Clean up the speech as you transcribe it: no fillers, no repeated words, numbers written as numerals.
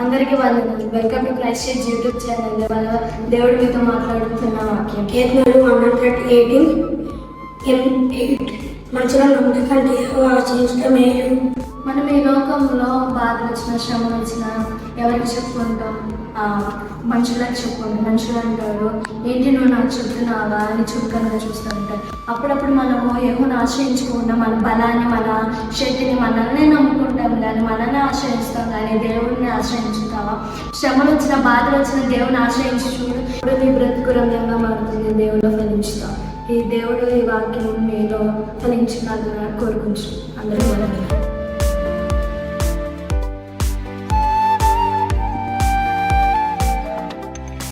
అందరికీ వందనాలు. Welcome to Christ church YouTube channel. వాళ్ళ దేవుడు మీతో మాట్లాడుతున్న వాక్యం కీర్తనలు 118:8 మనుషుల నమ్మకం కంటే యెహోవా ఆశ్రయించడం మేలు. మనం ఈ లోకంలో బాధలు వచ్చిన శ్రమలు వచ్చినా ఎవరికి చెప్పుకుంటాం? మనుషులకు చెప్పుకుంటాం. మనుషులు అంటారు, ఏంటి నువ్వు నాకు చెప్తున్నావా అని చురుకనగా చూస్తూ ఉంటారు. అప్పుడప్పుడు మనము యెహోవాను ఆశ్రయించకుండా మన బలాన్ని, మన శక్తిని, మనల్నే నమ్ముకుంటాం కానీ మనల్ని ఆశ్రయిస్తాం కానీ దేవుడిని ఆశ్రయించుతావా? శ్రమలు వచ్చిన, బాధలు వచ్చిన దేవుని ఆశ్రయించి చూడు, ఇప్పుడు నీ బ్రతుకు రంగంగా మారుతుంది. దేవుడు ఫలించుతాం. ఈ దేవుడు ఈ వాక్యం మీలో ఫలించినది కోరుకుంటు అందరూ